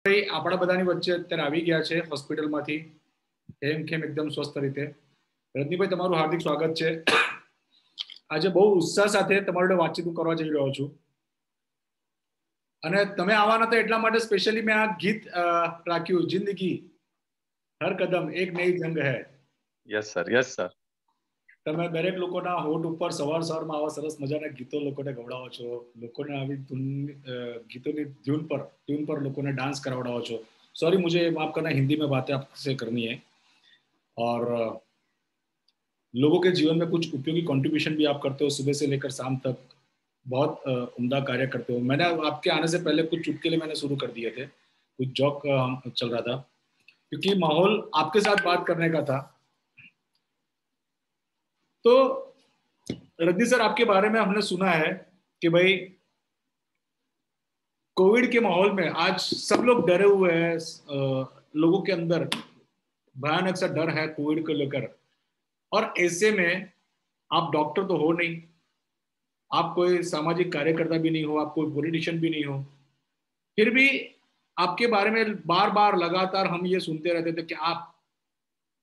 ભાઈ આપણા બધાની વચ્ચે અત્યારે આવી ગયા છે હોસ્પિટલમાંથી એમ કેમ એકદમ સ્વસ્થ રીતે. રજનીભાઈ, તમારું હાર્દિક સ્વાગત છે. આજે બહુ ઉત્સાહ સાથે તમારી જોડે વાતચીત હું કરવા જઈ રહ્યો છું અને તમે આવવાના હતા એટલા માટે સ્પેશિયલી મેં આ ગીત રાખ્યું, જિંદગી હર કદમ એક નઈ જંગ હૈ. Yes sir, yes sir. તમે દરેક લોકોના હોઠ ઉપર સવાર સવારમાં આવા સરસ મજાના ગીતો લોકોને ગવડાવો છો, લોકોને આવી ગીતોની ट्यून पर लोगों ने डांस करवाओ છો. सॉरी, मुझे माफ करना, हिंदी में बातें आपसे करनी है और लोगों के जीवन में कुछ उपयोगी कंट्रीब्यूशन भी आप करते हो, सुबह से लेकर शाम तक बहुत उम्दा कार्य करते हो. मैंने आपके आने से पहले कुछ चुटकुले मैंने शुरू कर दिए थे, कुछ जॉक चल रहा था क्योंकि माहौल आपके साथ बात करने का था. तो रजनी सर, आपके बारे में हमने सुना है कि भाई कोविड के माहौल में आज सब लोग डरे हुए हैं. लोगों के अंदर भयानक सा डर है कोविड को लेकर, और ऐसे में आप डॉक्टर तो हो नहीं, आप कोई सामाजिक कार्यकर्ता भी नहीं हो, आप कोई पॉलिटिशियन भी नहीं हो, फिर भी आपके बारे में बार बार लगातार हम ये सुनते रहते थे कि आप,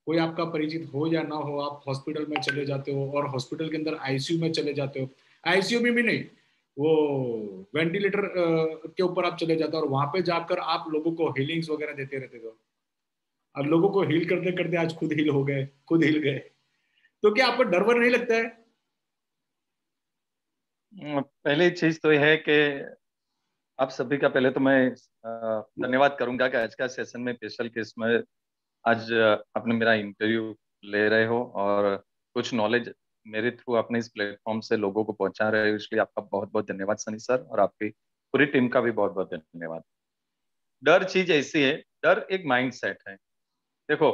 कोई आपका परिचित हो या ना हो, आप हॉस्पिटल में चले जाते हो और हॉस्पिटल के अंदर आईसीयू में चले जाते हो. आईसीयू में भी नहीं, वो वेंटिलेटर के ऊपर आप चले जाते हो और वहां पे जाकर आप लोगों को हीलिंग्स वगैरह देते रहते थे. अब लोगों को हील करते करते आज खुद हील हो गए, खुद हील गए. तो क्या आपको डर वर नहीं लगता है? पहली चीज तो यह है कि आप सभी का पहले तो मैं धन्यवाद करूंगा कि आज का सेशन में स्पेशल केस में आज आपने मेरा इंटरव्यू ले रहे हो और कुछ नॉलेज मेरे थ्रू अपने इस प्लेटफॉर्म से लोगों को पहुंचा रहे हो, इसलिए आपका बहुत बहुत धन्यवाद सनी सर, और आपकी पूरी टीम का भी बहुत बहुत धन्यवाद. डर चीज ऐसी है, डर एक माइंड सेट है. देखो,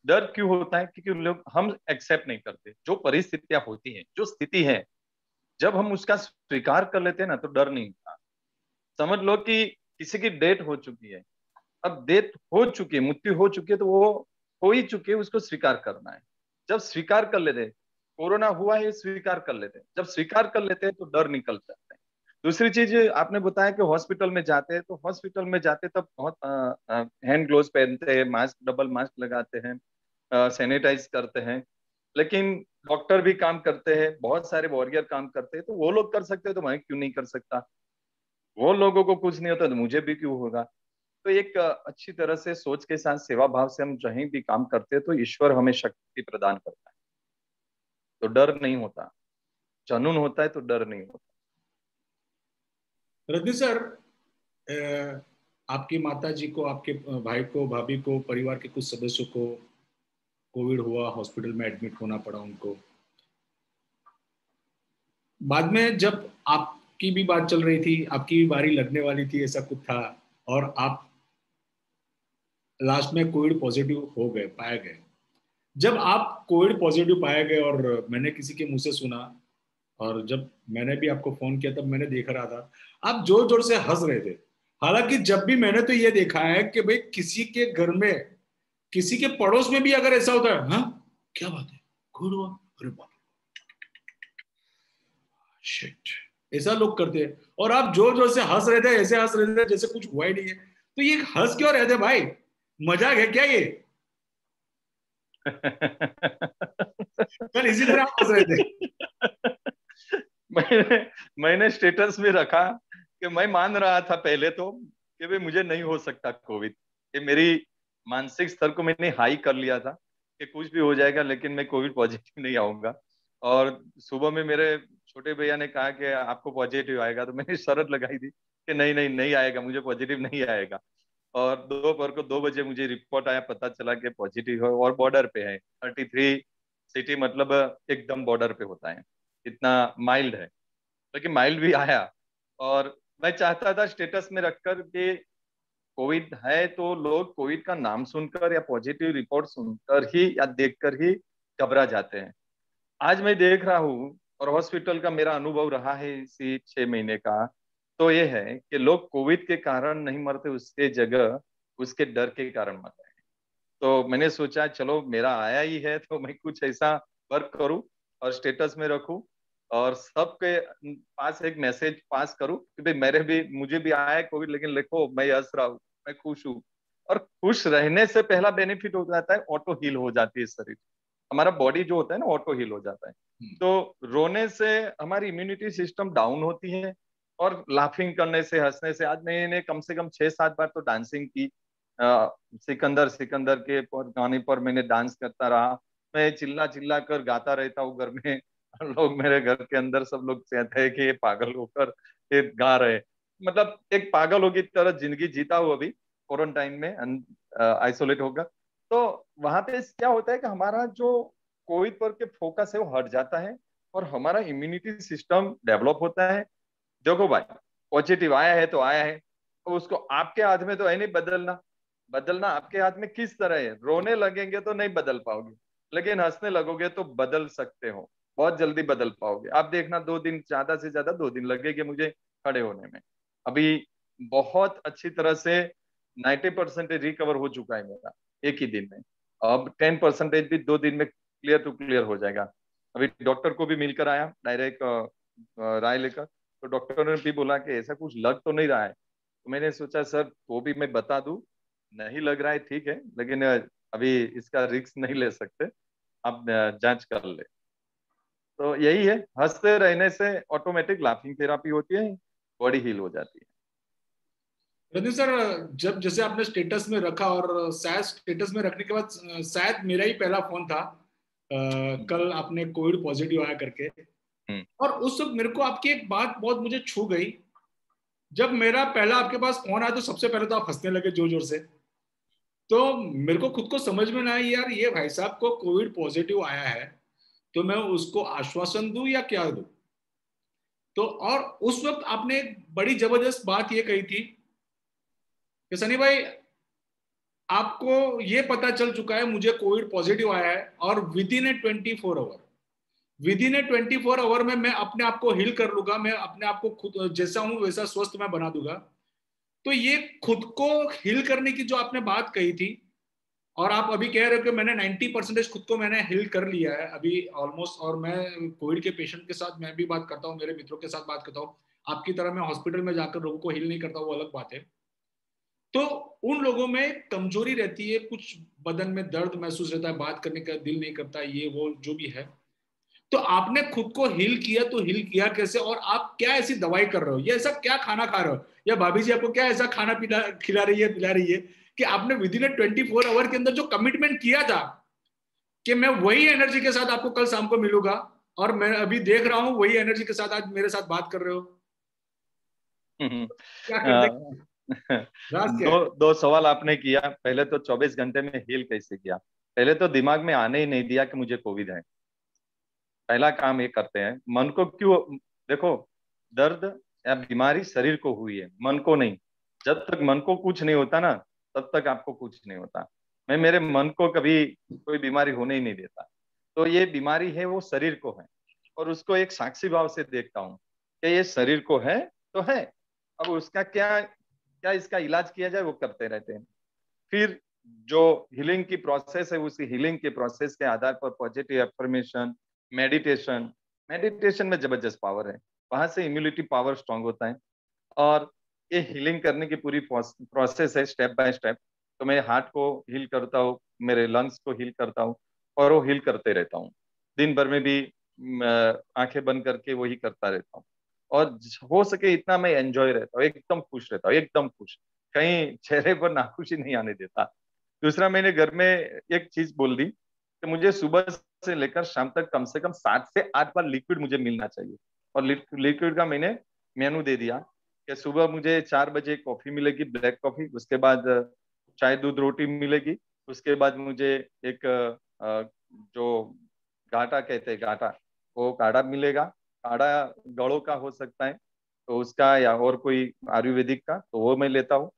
डर क्यों होता है? क्योंकि लोग हम एक्सेप्ट नहीं करते जो परिस्थितियां होती हैं, जो स्थिति है. जब हम उसका स्वीकार कर लेते हैं ना, तो डर नहीं होता. समझ लो कि किसी की डेथ हो चुकी है, अब डेथ हो चुकी है, मृत्यु हो चुकी है, तो वो हो ही चुकी है, उसको स्वीकार करना है. जब स्वीकार कर लेते हैं, कोरोना हुआ है स्वीकार कर लेते हैं, जब स्वीकार कर लेते हैं तो डर निकल जाता है. दूसरी चीज आपने बताया कि हॉस्पिटल में जाते हैं, तो हॉस्पिटल में जाते तब बहुत हैंड ग्लोव्स पहनते हैं, मास्क, डबल मास्क लगाते हैं, सैनिटाइज करते हैं. लेकिन डॉक्टर भी काम करते हैं, बहुत सारे वॉरियर काम करते हैं, तो वो लोग कर सकते हैं तो मैं क्यों नहीं कर सकता? वो लोगों को कुछ नहीं होता तो मुझे भी क्यों होगा? तो एक अच्छी तरह से सोच के साथ सेवा भाव से हम कहीं भी काम करते हैं तो ईश्वर हमें शक्ति प्रदान करता है, तो डर नहीं होता. जुनून होता है तो डर नहीं होता. रजनी सर, आपकी माता जी को, आपके भाई को, भाभी को, परिवार के कुछ सदस्यों को कोविड हुआ, हॉस्पिटल में एडमिट होना पड़ा उनको. बाद में जब आपकी भी बात चल रही थी, आपकी भी बारी लगने वाली थी, ऐसा कुछ था, और आप लास्ट में कोविड पॉजिटिव हो गए, पाए गए. जब आप कोविड पॉजिटिव पाए गए और मैंने किसी के मुंह से सुना, और जब मैंने भी आपको फोन किया तब मैंने देख रहा था आप जोर जोर से हंस रहे थे. हालांकि जब भी मैंने तो ये देखा है कि भाई किसी के घर में, किसी के पड़ोस में भी अगर ऐसा होता है, हाँ क्या बात है, कोविड हुआ, अरे बाप, शिट, ऐसा लोग करते हैं. और आप जोर जोर से हंस रहे थे, ऐसे हंस रहे थे जैसे कुछ हुआ ही नहीं है. तो ये हंस क्यों रहे थे भाई? मजाक है क्या ये? कल इसी तरह आप हंस रहे थे. मैंने स्टेटस में रखा कि मैं मान रहा था पहले तो कि भाई मुझे नहीं हो सकता कोविड. ये मेरी मानसिक स्तर को मैंने हाई कर लिया था कि कुछ भी हो जाएगा लेकिन मैं कोविड पॉजिटिव नहीं आऊंगा. और सुबह में मेरे छोटे भैया ने कहा कि आपको पॉजिटिव आएगा, तो मैंने शर्त लगाई थी कि नहीं नहीं नहीं आएगा, मुझे पॉजिटिव नहीं आएगा. और दोपहर को 2 बजे मुझे रिपोर्ट आया, पता चला कि पॉजिटिव है और बॉर्डर पे है. 33 सिटी, मतलब एकदम बॉर्डर पे होता है, इतना माइल्ड है. लेकिन माइल्ड भी आया. और मैं चाहता था स्टेटस में रखकर कि कोविड है तो लोग कोविड का नाम सुनकर या पॉजिटिव रिपोर्ट सुनकर ही या देखकर ही घबरा जाते हैं. आज मैं देख रहा हूँ और हॉस्पिटल का मेरा अनुभव रहा है इसी 6 महीने का, तो ये है कि लोग कोविड के कारण नहीं मरते, उसके जगह उसके डर के कारण मर रहे हैं. तो मैंने सोचा चलो मेरा आया ही है तो मैं कुछ ऐसा वर्क करूं और स्टेटस में रखूं और सबके पास एक मैसेज पास करूं कि भाई मेरे भी, मुझे भी आया है कोविड, लेकिन देखो मैं हंस रहा हूँ, मैं खुश हूँ। और खुश रहने से पहला बेनिफिट हो जाता है, ऑटो हील हो जाती है शरीर, हमारा बॉडी जो होता है ना ऑटो हील हो जाता है। तो रोने से हमारी इम्यूनिटी सिस्टम डाउन होती है, और लाफिंग करने से, हंसने से, आज मैंने कम से कम 6-7 बार तो डांसिंग की। सिकंदर सिकंदर के गाने पर मैंने डांस करता रहा। मैं चिल्ला चिल्ला कर गाता रहता हूँ घर में। लोग, मेरे घर के अंदर सब लोग कहते हैं कि ये पागल होकर ये गा रहे। मतलब एक पागलों की तरह जिंदगी जीता हूँ अभी क्वारंटाइन में, आइसोलेट होकर। तो वहां पे क्या होता है कि हमारा जो कोविड पर के फोकस है वो हट जाता है, और हमारा इम्यूनिटी सिस्टम डेवलप होता है। देखो भाई, पॉजिटिव आया है तो आया है, तो उसको आपके हाथ में तो है नहीं बदलना। बदलना आपके हाथ में किस तरह है, रोने लगेंगे तो नहीं बदल पाओगे, लेकिन हंसने लगोगे तो बदल सकते हो, बहुत जल्दी बदल पाओगे। आप देखना 2 दिन, ज्यादा से ज्यादा 2 दिन लगेंगे मुझे खड़े होने में। अभी बहुत अच्छी तरह से 90% रिकवर हो चुका है मेरा एक ही दिन में। अब 10% भी 2 दिन में क्लियर टू क्लियर हो जाएगा। अभी डॉक्टर को भी मिलकर आया डायरेक्ट राय लेकर, तो डॉक्टर ने भी बोला कि ऐसा कुछ लग तो नहीं रहा है। तो मैंने सोचा सर तो भी मैं बता दूं, नहीं लग रहा है ठीक है, लेकिन अभी इसका रिस्क नहीं ले सकते, आप जांच कर ले। तो यही है, हंसते रहने से ऑटोमेटिक लाफिंग थेरापी होती है, बॉडी हील हो जाती है। रजनी सर, जब जैसे आपने स्टेटस में रखा, और शायद स्टेटस में रखने के बाद शायद मेरा ही पहला फोन था, कल आपने कोविड पॉजिटिव आया करके। हम्म। और उस वक्त मेरे को आपकी एक बात बहुत मुझे छू गई। जब मेरा पहला आपके पास फोन आया तो सबसे पहले तो आप हंसने लगे जोर जोर से। तो मेरे को खुद को समझ में ना आई, यार ये भाई साहब को कोविड पॉजिटिव आया है, तो मैं उसको आश्वासन दूं या क्या दूं। तो और उस वक्त आपने एक बड़ी जबरदस्त बात ये कही थी कि सनी भाई, आपको ये पता चल चुका है मुझे कोविड पॉजिटिव आया है, और विद इन ए 24 आवर में मैं अपने आप को हील कर लूंगा, मैं अपने आप को खुद जैसा हूं वैसा स्वस्थ मैं बना दूंगा। तो ये खुद को हील करने की जो आपने बात कही थी, और आप अभी कह रहे हो कि मैंने 90% खुद को मैंने हील कर लिया है अभी ऑलमोस्ट। और मैं कोविड के पेशेंट के साथ मैं भी बात करता हूँ, मेरे मित्रों के साथ बात करता हूँ। आपकी तरह मैं हॉस्पिटल में जाकर लोगों को हील नहीं करता, वो अलग बात है। तो उन लोगों में कमजोरी रहती है, कुछ बदन में दर्द महसूस रहता है, बात करने का दिल नहीं करता, ये वो जो भी है। तो आपने खुद को हील किया, तो हील किया कैसे, और आप क्या ऐसी दवाई कर रहे हो, या ऐसा क्या खाना खा रहे हो, या भाभी जी आपको क्या ऐसा खाना पीना खिला रही है, पिला रही है, कि आपने विद इन 24 आवर के अंदर जो कमिटमेंट किया था कि मैं वही एनर्जी के साथ आपको कल शाम को मिलूंगा, और मैं अभी देख रहा हूं वही एनर्जी के साथ आज मेरे साथ बात कर रहे हो। क्या करते, राज क्या है? दो दो सवाल आपने किया। पहले तो 24 घंटे में हील कैसे किया, पहले तो दिमाग में आने ही नहीं दिया कि मुझे कोविड है। पहला काम ये करते हैं, मन को क्यों, देखो, दर्द या बीमारी शरीर को हुई है, मन को नहीं। जब तक मन को कुछ नहीं होता ना, तब तक आपको कुछ नहीं होता। मैं मेरे मन को कभी कोई बीमारी होने ही नहीं देता। तो ये बीमारी है वो शरीर को है, और उसको एक साक्षी भाव से देखता हूँ कि ये शरीर को है तो है। अब उसका क्या क्या इसका इलाज किया जाए वो करते रहते हैं। फिर जो हीलिंग की प्रोसेस है, उसी हीलिंग के प्रोसेस के आधार पर पॉजिटिव एफर्मेशन, मेडिटेशन, मेडिटेशन में जबरदस्त पावर है, वहां से इम्यूनिटी पावर स्ट्रांग होता है। और ये हीलिंग करने की पूरी प्रोसेस है स्टेप बाय स्टेप। तो मैं हार्ट को हील करता हूँ, मेरे लंग्स को हील करता हूँ, और वो हील करते रहता हूँ। दिन भर में भी आंखें बंद करके वही करता रहता हूँ। और हो सके इतना मैं एंजॉय रहता हूँ, एकदम खुश रहता हूँ, एकदम खुश, कहीं चेहरे पर नाखुशी नहीं आने देता। दूसरा, मैंने घर में एक चीज बोल दी कि मुझे सुबह से लेकर शाम तक कम से कम 7 से 8 बार लिक्विड मुझे मिलना चाहिए। और लिक्विड का मैंने मेनू दे दिया कि सुबह मुझे 4 बजे कॉफी मिलेगी, ब्लैक कॉफी, उसके बाद चाय दूध रोटी मिलेगी, उसके बाद मुझे एक जो गाटा कहते हैं, गाटा, वो काढ़ा मिलेगा। काढ़ा गड़ों का हो सकता है तो उसका, या और कोई आयुर्वेदिक का, तो वो मैं लेता हूँ।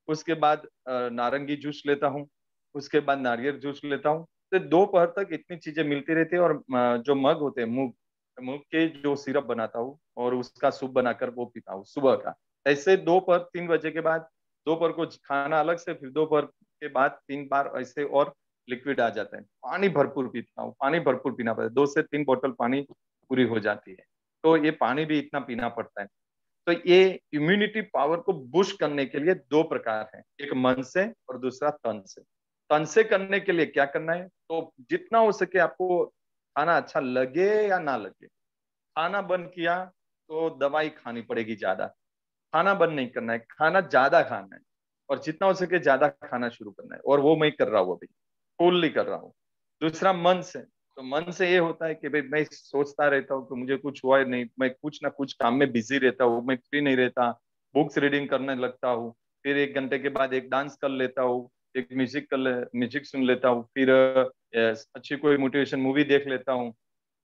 उसके बाद नारंगी जूस लेता हूँ, उसके बाद नारियल जूस लेता हूँ। तो दोपहर तक इतनी चीजें मिलती रहती है। और जो मग होते हैं, मूंग मूंग के जो सिरप बनाता हूँ, और उसका सूप बनाकर वो पीता हूँ सुबह का। ऐसे दोपहर 3 बजे के बाद, दोपहर को खाना अलग से, फिर दोपहर के बाद 3 बार ऐसे और लिक्विड आ जाता है। पानी भरपूर पीता हूँ, पानी भरपूर पीना पड़ता है, 2 से 3 बोतल पानी पूरी हो जाती है। तो ये पानी भी इतना पीना पड़ता है। तो ये इम्यूनिटी पावर को बूस्ट करने के लिए दो प्रकार हैं, एक मन से और दूसरा तन से। तन से करने के लिए क्या करना है, तो जितना हो सके आपको खाना अच्छा लगे या ना लगे, खाना बंद किया तो दवाई खानी पड़ेगी ज्यादा। खाना बंद नहीं करना है, खाना ज्यादा खाना है, और जितना हो सके ज्यादा खाना शुरू करना है, और वो मैं कर रहा हूँ अभी, फुल्ली कर रहा हूँ। दूसरा मन से, तो मन से ये होता है कि भाई मैं सोचता रहता हूँ कि मुझे कुछ हुआ ही नहीं, मैं कुछ ना कुछ काम में बिजी रहता हूँ, मैं फ्री नहीं रहता, बुक्स रीडिंग करने लगता हूँ, फिर 1 घंटे के बाद एक डांस कर लेता हूँ, एक म्यूजिक सुन लेता हूँ, फिर अच्छी कोई मोटिवेशन मूवी देख लेता हूँ,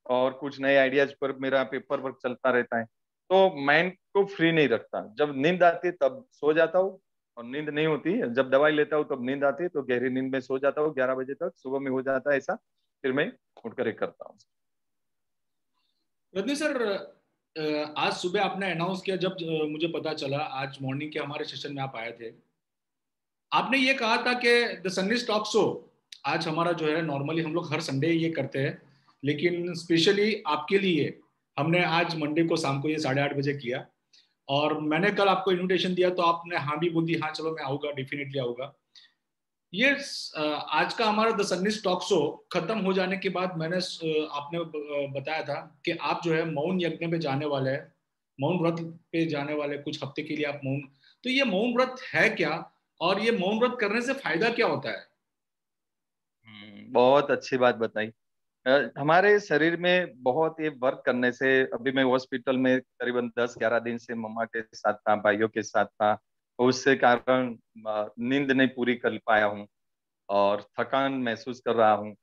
और कुछ नए आइडियाज पर मेरा पेपर वर्क चलता रहता है। तो माइंड को फ्री नहीं रखता। जब नींद आती है तब सो जाता हूँ, और नींद नहीं होती, जब दवाई लेता हूँ तब नींद आती है, तो गहरी नींद में सो जाता हूँ 11 बजे तक, सुबह में हो जाता है ऐसा, फिर मैं उठकर एक करता हूँ। रजनी सर, आज सुबह आपने अनाउंस किया, जब मुझे पता चला आज मॉर्निंग के हमारे सेशन में आप आए थे, आपने ये कहा था कि द सनराइज टॉक शो आज हमारा जो है, नॉर्मली हम लोग हर संडे ये करते हैं, लेकिन स्पेशली आपके लिए हमने आज मंडे को शाम को ये 8:30 बजे किया। और मैंने कल आपको इनविटेशन दिया तो आपने हाँ भी बोल दी, हाँ चलो मैं आऊँगा, डेफिनेटली आऊँगा। ये आज का हमारा द सनराइज टॉक शो खत्म हो जाने के बाद मैंने आपने बताया था कि आप जो है मौन यज्ञ पे जाने वाले हैं, मौन व्रत पे जाने वाले, कुछ हफ्ते के लिए आप मौन। तो ये मौन व्रत है क्या, और ये मौन व्रत करने से फायदा क्या होता है? बहुत अच्छी बात बताई। हमारे शरीर में बहुत ये वर्क करने से, अभी मैं हॉस्पिटल में करीबन 10-11 दिन से मम्मा के साथ था, भाइयों के साथ था, उससे कारण नींद नहीं पूरी कर पाया हूँ, और थकान महसूस कर रहा हूँ।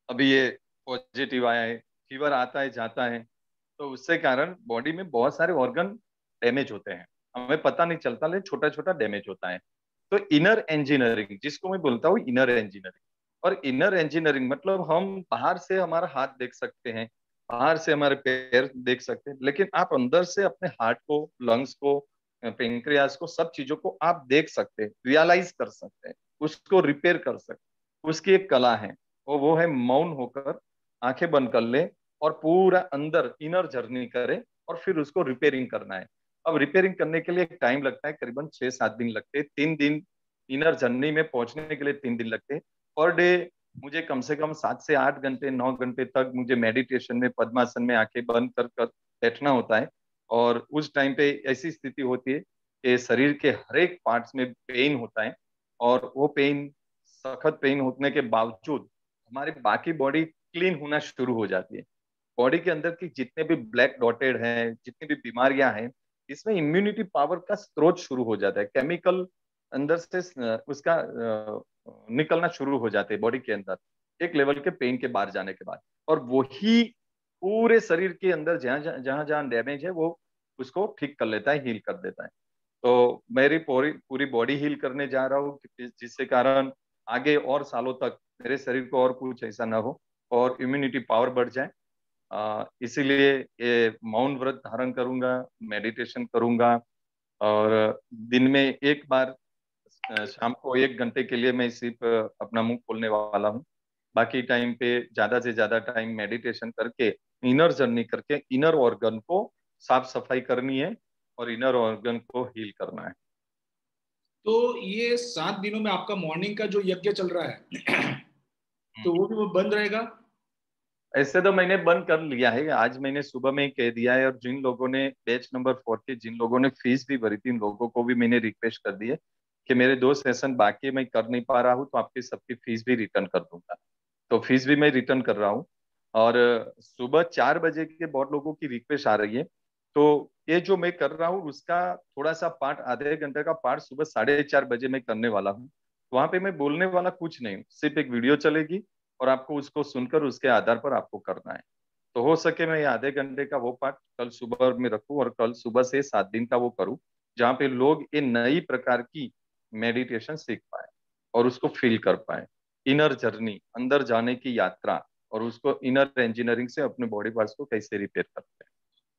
अभी ये पॉजिटिव आया है, फीवर आता है जाता है, तो उससे कारण बॉडी में बहुत सारे ऑर्गन डैमेज होते हैं, हमें पता नहीं चलता, लेकिन छोटा छोटा डैमेज होता है। तो इनर इंजीनियरिंग जिसको मैं बोलता हूँ, इनर इंजीनियरिंग, और इनर इंजीनियरिंग मतलब हम बाहर से हमारा हाथ देख सकते हैं, बाहर से हमारे पैर देख सकते हैं, लेकिन आप अंदर से अपने हार्ट को, लंग्स को, पेंक्रियास को, सब चीजों को आप देख सकते हैं, रियलाइज कर सकते हैं, उसको रिपेयर कर सकते हैं। उसकी एक कला है, वो है मौन होकर आंखें बंद कर ले, और पूरा अंदर इनर जर्नी करे, और फिर उसको रिपेयरिंग करना है। अब रिपेयरिंग करने के लिए टाइम लगता है, करीबन 6-7 दिन लगते हैं, 3 दिन इनर जर्नी में पहुंचने के लिए 3 दिन लगते हैं। पर डे मुझे कम से कम 7 से 8 घंटे, 9 घंटे तक मुझे मेडिटेशन में, पद्मासन में आंखें बंद कर कर बैठना होता है। और उस टाइम पे ऐसी स्थिति होती है कि शरीर के हर एक पार्ट्स में पेन होता है, और वो पेन, सखत पेन होने के बावजूद हमारी बाकी बॉडी क्लीन होना शुरू हो जाती है। बॉडी के अंदर की जितने भी ब्लैक डॉटेड हैं, जितनी भी बीमारियां हैं, इसमें इम्यूनिटी पावर का स्रोत शुरू हो जाता है, केमिकल अंदर से उसका निकलना शुरू हो जाते हैं बॉडी के अंदर, एक लेवल के पेन के बाहर जाने के बाद। और वही पूरे शरीर के अंदर जहां जहां जहां डैमेज है, वो उसको ठीक कर लेता है, हील कर देता है। तो मेरी पूरी पूरी बॉडी हील करने जा रहा हूँ, जिससे कारण आगे और सालों तक मेरे शरीर को और कुछ ऐसा ना हो, और इम्यूनिटी पावर बढ़ जाए। इसीलिए ये मौन व्रत धारण करूंगा, मेडिटेशन करूंगा, और दिन में एक बार शाम को 1 घंटे के लिए मैं सिर्फ अपना मुंह खोलने वाला हूँ। बाकी टाइम पे ज्यादा से ज्यादा टाइम मेडिटेशन करके, इनर जर्नी करके, इनर ऑर्गन को साफ सफाई करनी है, और इनर ऑर्गन को हील करना है। तो ये 7 दिनों में आपका मॉर्निंग का जो यज्ञ चल रहा है तो वो भी वो बंद रहेगा? ऐसे तो मैंने बंद कर लिया है, आज मैंने सुबह में ही कह दिया है, और जिन लोगों ने बैच नंबर 4 के जिन लोगों ने फीस भी भरी थी, उन लोगों को भी मैंने रिक्वेस्ट कर दी है कि मेरे 2 सेशन बाकी है, मैं कर नहीं पा रहा हूँ, तो आपकी सबकी फीस भी रिटर्न कर दूंगा। तो फीस भी मैं रिटर्न कर रहा हूँ। और सुबह 4 बजे के बहुत लोगों की रिक्वेस्ट आ रही है, तो ये जो मैं कर रहा हूँ उसका थोड़ा सा पार्ट, आधे घंटे का पार्ट सुबह 4:30 बजे मैं करने वाला हूँ। वहां पे मैं बोलने वाला कुछ नहीं हूँ, सिर्फ एक वीडियो चलेगी, और आपको उसको सुनकर उसके आधार पर आपको करना है। तो हो सके मैं ये आधे घंटे का वो पार्ट कल सुबह में रखूं, और कल सुबह से 7 दिन का वो करूं, जहाँ पे लोग ये नई प्रकार की मेडिटेशन सीख पाए, और उसको फील कर पाए, इनर जर्नी, अंदर जाने की यात्रा, और उसको इनर इंजीनियरिंग से अपने बॉडी पार्ट्स को कैसे रिपेयर करते हैं।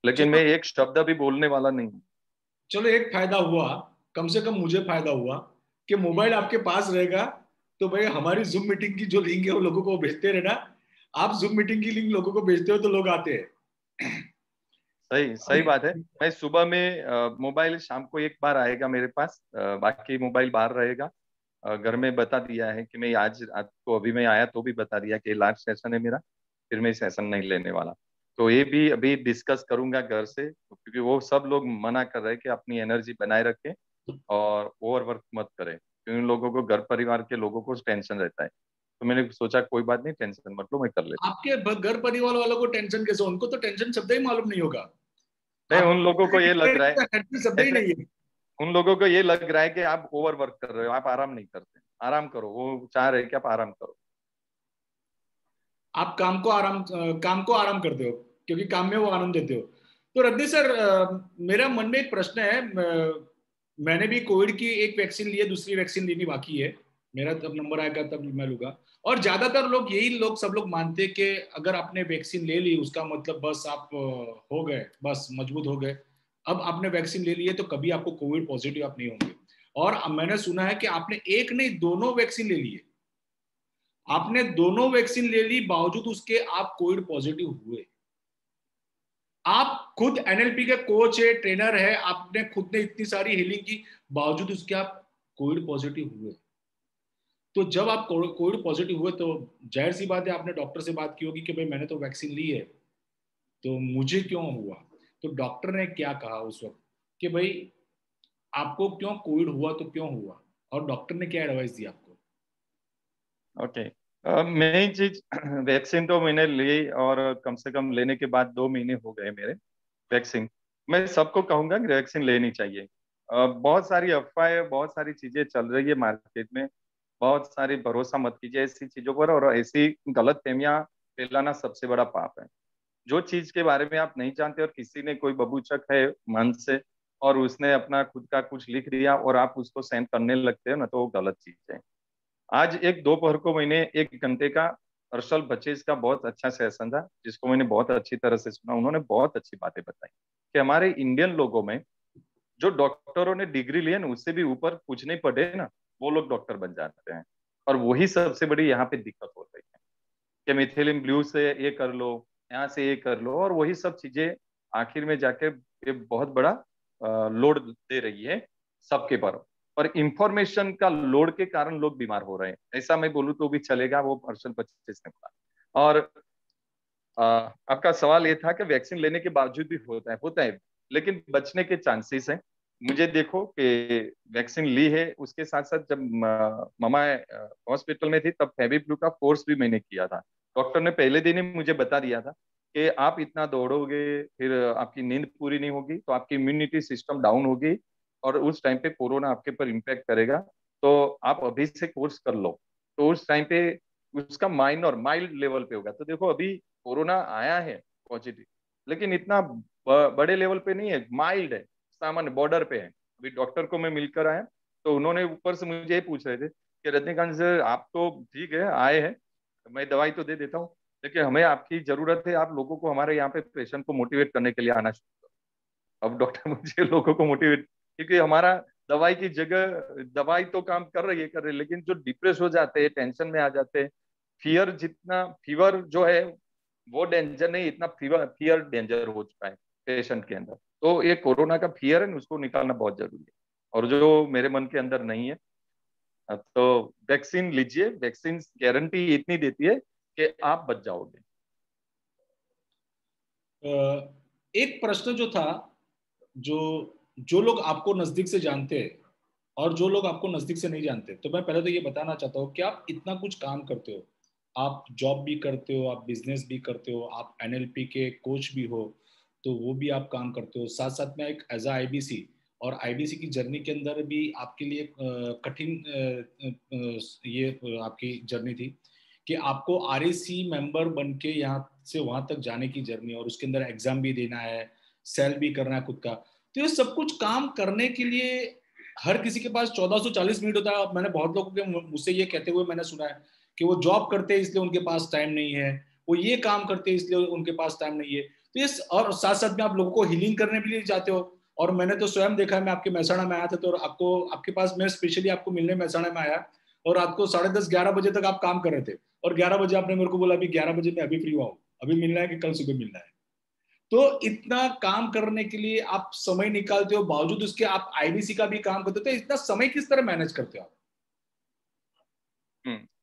लेकिन चलो, मैं एक शब्द भी बोलने वाला नहीं हूँ। चलो एक फायदा हुआ, कम से कम मुझे फायदा हुआ कि मोबाइल आपके पास रहेगा। तो भाई हमारी जूम मीटिंग की जो लिंक है वो लोगों को भेजते रहना। आप जूम मीटिंग की लिंक लोगों को भेजते हो तो लोग आते हैं। सही सही बात है। मैं सुबह में मोबाइल शाम को एक बार आएगा मेरे पास, बाकी मोबाइल बाहर रहेगा। घर में बता दिया है कि मैं आज को अभी मैं आया तो भी बता दिया कि लास्ट सेशन है मेरा, फिर मैं सेशन नहीं लेने वाला। तो ये भी अभी डिस्कस करूंगा घर से, क्योंकि वो सब लोग मना कर रहे हैं कि अपनी एनर्जी बनाए रखें और ओवर वर्क मत करें, क्योंकि उन लोगों को, घर परिवार के लोगों को टेंशन रहता है। तो मैंने सोचा कोई बात नहीं, टेंशन मत लो, मैं कर लेता आपके घर परिवार वालों को टेंशन कैसे? उनको तो टेंशन शब्द ही मालूम नहीं होगा। हूँ। नहीं, आप उन लोगों को ये लग रहा है, शब्द ही ऐसे नहीं है। उन लोगों को ये लग रहा है कि आप ओवर वर्क कर रहे हो, आप आराम नहीं करते। आराम करो, वो चाह रहे हैं कि आप आराम करो। आप काम को आराम करते हो, क्योंकि काम में वो आनंद देते हो। तो रजनी सर, मेरा मन में एक प्रश्न है। मैंने भी कोविड की एक वैक्सीन ली है, दूसरी वैक्सीन लेनी बाकी है। मेरा तब नंबर आएगा तब मैं लूंगा। और ज्यादातर लोग यही लोग सब लोग मानते हैं कि अगर आपने वैक्सीन ले ली उसका मतलब बस आप हो गए, बस मजबूत हो गए। अब आपने वैक्सीन ले ली है तो कभी आपको कोविड पॉजिटिव आप नहीं होंगे। और अब मैंने सुना है कि आपने एक नहीं दोनों वैक्सीन ले ली है। आपने दोनों वैक्सीन ले ली, बावजूद उसके आप कोविड पॉजिटिव हुए। आप खुद एनएलपी के कोच है, ट्रेनर है, आपने खुद ने इतनी सारी हीलिंग की, बावजूद उसके आप कोविड पॉजिटिव हुए। तो जब आप कोविड पॉजिटिव हुए तो जाहिर सी बात है आपने डॉक्टर से बात की होगी कि भाई मैंने तो वैक्सीन ली है, तो मुझे क्यों हुआ? तो डॉक्टर ने क्या कहा उस वक्त कि भाई आपको क्यों कोविड हुआ, तो क्यों हुआ? और डॉक्टर ने क्या एडवाइस दी आपको? ओके। मेन चीज वैक्सीन तो मैंने ली, और कम से कम लेने के बाद 2 महीने हो गए मेरे वैक्सीन। मैं सबको कहूंगा कि वैक्सीन लेनी चाहिए। बहुत सारी अफवाहें, बहुत सारी चीजें चल रही है मार्केट में, बहुत सारी भरोसा मत कीजिए ऐसी चीजों पर, और ऐसी गलत फहमियां फैलाना सबसे बड़ा पाप है। जो चीज के बारे में आप नहीं जानते और किसी ने, कोई बबूचक है मन से, और उसने अपना खुद का कुछ लिख दिया और आप उसको सेंड करने लगते हो ना, तो वो गलत चीज है। आज एक दोपहर को मैंने 1 घंटे का हर्षल बचेज का बहुत अच्छा सेशन था, जिसको मैंने बहुत अच्छी तरह से सुना। उन्होंने बहुत अच्छी बातें बताई कि हमारे इंडियन लोगों में जो डॉक्टरों ने डिग्री ली है ना, उससे भी ऊपर कुछ नहीं पढ़े ना, वो लोग डॉक्टर बन जाते हैं। और वही सबसे बड़ी यहाँ पे दिक्कत हो रही है कि मिथिलिन ब्लू से ये कर लो, यहाँ से ये कर लो, और वही सब चीजें आखिर में जाके ये बहुत बड़ा लोड दे रही है सबके पर। और इंफॉर्मेशन का लोड के कारण लोग बीमार हो रहे हैं, ऐसा मैं बोलूँ तो भी चलेगा, वो पर्सन 25 ने बोला। और आपका सवाल ये था कि वैक्सीन लेने के बावजूद भी होता है, लेकिन बचने के चांसेस हैं। मुझे देखो कि वैक्सीन ली है, उसके साथ साथ जब मामा हॉस्पिटल में थी तब फेविफ्लू का कोर्स भी मैंने किया था। डॉक्टर ने पहले दिन ही मुझे बता दिया था कि आप इतना दौड़ोगे, फिर आपकी नींद पूरी नहीं होगी तो आपकी इम्यूनिटी सिस्टम डाउन होगी, और उस टाइम पे कोरोना आपके पर इम्पैक्ट करेगा। तो आप अभी से कोर्स कर लो, तो उस टाइम पे उसका माइनर माइल्ड लेवल पे होगा। तो देखो अभी कोरोना आया है पॉजिटिव, लेकिन इतना बड़े लेवल पे नहीं है, माइल्ड है, सामान्य बॉर्डर पे है। अभी डॉक्टर को मैं मिलकर आया, तो उन्होंने ऊपर से मुझे ये पूछ रहे थे कि रजनीकांत सर आप तो ठीक है आए हैं, मैं दवाई तो दे देता हूँ, लेकिन हमें आपकी जरूरत है, आप लोगों को हमारे यहाँ पे पेशेंट को मोटिवेट करने के लिए आना शुरू करो। अब डॉक्टर मुझे लोगों को मोटिवेट, क्योंकि हमारा दवाई की जगह, दवाई तो काम कर रही है, लेकिन जो डिप्रेस हो जाते हैं, टेंशन में आ जाते हैं, फियर, जितना फीवर जो है वो डेंजर नहीं, इतना फीवर फियर डेंजर हो चुका है पेशेंट के अंदर। तो ये कोरोना का फियर है, उसको निकालना बहुत जरूरी है, और जो मेरे मन के अंदर नहीं है। तो वैक्सीन लीजिए, वैक्सीन गारंटी इतनी देती है कि आप बच जाओगे। एक प्रश्न जो था, जो जो लोग आपको नजदीक से जानते हैं और जो लोग आपको नजदीक से नहीं जानते, तो मैं पहले तो ये बताना चाहता हूँ कि आप इतना कुछ काम करते हो। आप जॉब भी करते हो, आप बिजनेस भी करते हो, आप एनएलपी के कोच भी हो, तो वो भी आप काम करते हो। साथ साथ में एक एज आईबीसी, और आईबीसी की जर्नी के अंदर भी आपके लिए कठिन ये आपकी जर्नी थी कि आपको आरएसी मेंबर बन के यहाँ से वहां तक जाने की जर्नी, और उसके अंदर एग्जाम भी देना है, सेल भी करना है खुद का। तो ये सब कुछ काम करने के लिए हर किसी के पास 1440 मिनट होता है। मैंने बहुत लोगों के मुझसे ये कहते हुए मैंने सुना है कि वो जॉब करते हैं इसलिए उनके पास टाइम नहीं है, वो ये काम करते हैं इसलिए उनके पास टाइम नहीं है। तो ये, और साथ साथ में आप लोगों को हीलिंग करने के लिए जाते हो। और मैंने तो स्वयं देखा है, मैं आपके महसाणा में आया था, तो आपको आपके पास मैं स्पेशली आपको मिलने महसाणा में आया, और रात को 10:30-11 बजे तक आप काम कर रहे थे, और 11 बजे आपने मेरे को बोला अभी 11 बजे मैं अभी फ्री हुआ हूँ, अभी मिलना है कि कल सुबह मिलना है। तो इतना काम करने के लिए आप समय निकालते हो, बावजूद उसके आप आईबीसी का भी काम करते हो, तो इतना समय किस तरह मैनेज करते हो आप?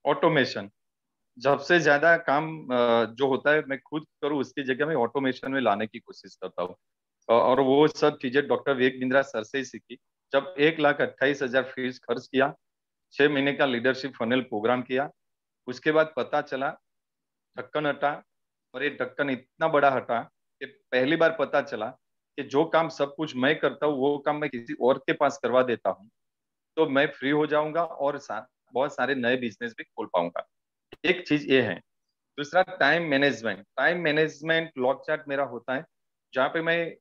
ऑटोमेशन। जब से ज्यादा काम जो होता है मैं खुद करूँ, उसकी जगह मैं ऑटोमेशन में लाने की कोशिश करता हूँ। और वो सब चीजें डॉक्टर विवेक बिंद्रा सर से ही सीखी। जब 1,28,000 फीस खर्च किया, 6 महीने का लीडरशिप फनल प्रोग्राम किया, उसके बाद पता चला, ढक्कन हटा, और ये ढक्कन इतना बड़ा हटा कि पहली बार पता चला कि जो काम सब कुछ मैं करता हूँ वो काम मैं किसी और के पास करवा देता हूँ, तो मैं फ्री हो जाऊंगा और बहुत सारे नए बिजनेस भी खोल पाऊंगा। एक चीज ये है। दूसरा, time management. Time management log chart मेरा होता है, जहाँ पे मैं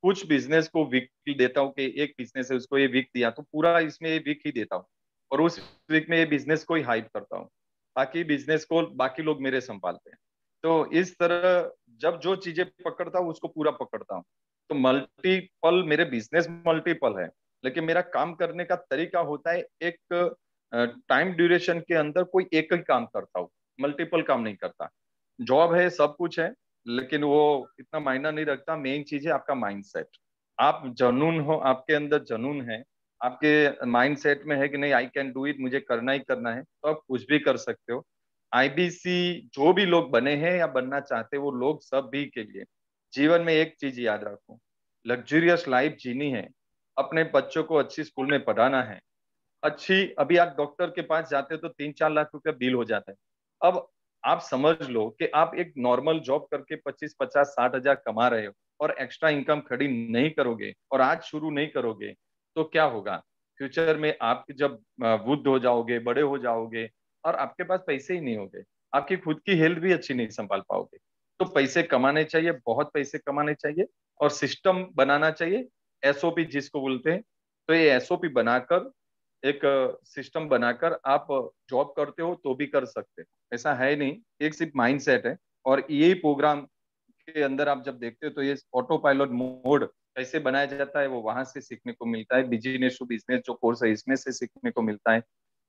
कुछ बिजनेस को वीकली देता हूँ कि एक बिजनेस है उसको ये वीक दिया तो पूरा इसमें ये वीक ही देता हूँ, और उस वीक में ये बिजनेस को ही हाइप करता हूँ, ताकि बिजनेस को बाकी लोग मेरे संभालते हैं। तो इस तरह जब जो चीजें पकड़ता हूँ उसको पूरा पकड़ता हूँ। तो मल्टीपल, मेरे बिजनेस मल्टीपल है, लेकिन मेरा काम करने का तरीका होता है एक टाइम ड्यूरेशन के अंदर कोई एक ही काम करता हूँ, मल्टीपल काम नहीं करता। जॉब है, सब कुछ है, लेकिन वो इतना मायना नहीं रखता। मेन चीज है आपका माइंडसेट। आप जनून हो, आपके अंदर जनून है, आपके माइंडसेट में है कि नहीं आई कैन डू इट, मुझे करना ही करना है, तो आप कुछ भी कर सकते हो। आईबीसी जो भी लोग बने हैं या बनना चाहते हैं, वो लोग सब भी के लिए जीवन में एक चीज याद रखो, लग्जरियस लाइफ जीनी है, अपने बच्चों को अच्छी स्कूल में पढ़ाना है। अच्छी, अभी आप डॉक्टर के पास जाते हो तो 3-4 लाख रुपया बिल हो जाता है। अब आप समझ लो कि आप एक नॉर्मल जॉब करके 25, 50, 60 हजार कमा रहे हो, और एक्स्ट्रा इनकम खड़ी नहीं करोगे और आज शुरू नहीं करोगे, तो क्या होगा? फ्यूचर में आप जब वृद्ध हो जाओगे, बड़े हो जाओगे, और आपके पास पैसे ही नहीं होंगे, आपकी खुद की हेल्थ भी अच्छी नहीं संभाल पाओगे। तो पैसे कमाने चाहिए, बहुत पैसे कमाने चाहिए, और सिस्टम बनाना चाहिए, एसओपी जिसको बोलते हैं। तो ये एसओपी बनाकर, एक सिस्टम बनाकर आप जॉब करते हो तो भी कर सकते हो, ऐसा है नहीं, एक सिर्फ माइंडसेट है। और यही प्रोग्राम के अंदर आप जब देखते हो तो ये ऑटो पायलट मोड कैसे बनाया जाता है वो वहां से सीखने को मिलता है। बिजनेस टू बिजनेस जो कोर्स है इसमें से सीखने को मिलता है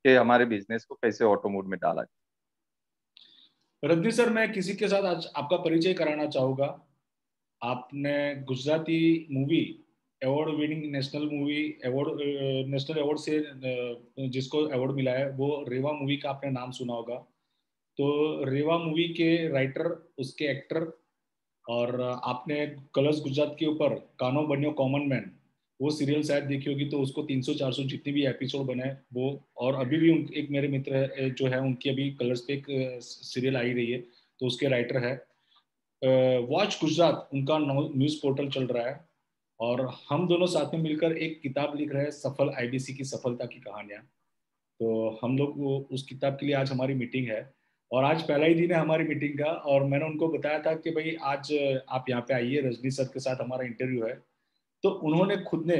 कि हमारे बिजनेस को कैसे ऑटो मोड में डाला जाए। रजनी सर, मैं किसी के साथ आज आपका परिचय कराना चाहूंगा। आपने Gujarati movie award winning national movie award, national award से जिसको अवार्ड मिला है, वो रेवा मूवी का आपने नाम सुना होगा। तो रेवा मूवी के राइटर, उसके एक्टर, और आपने कलर्स गुजरात के ऊपर कानो बन्यो कॉमन मैन, वो सीरियल शायद देखी होगी। तो उसको 300-400 जितने भी एपिसोड बने वो, और अभी भी एक मेरे मित्र जो है उनकी अभी कलर्स पे एक सीरियल आई रही है, तो उसके राइटर है। वॉच गुजरात उनका न्यूज पोर्टल चल रहा है, और हम दोनों साथ में मिलकर एक किताब लिख रहे हैं, सफल आईबीसी की सफलता की कहानियां। तो हम लोग वो उस किताब के लिए आज हमारी मीटिंग है, और आज पहला ही दिन है हमारी मीटिंग का। और मैंने उनको बताया था कि भाई आज आप यहाँ पे आइए, रजनी सर के साथ हमारा इंटरव्यू है। तो उन्होंने खुद ने,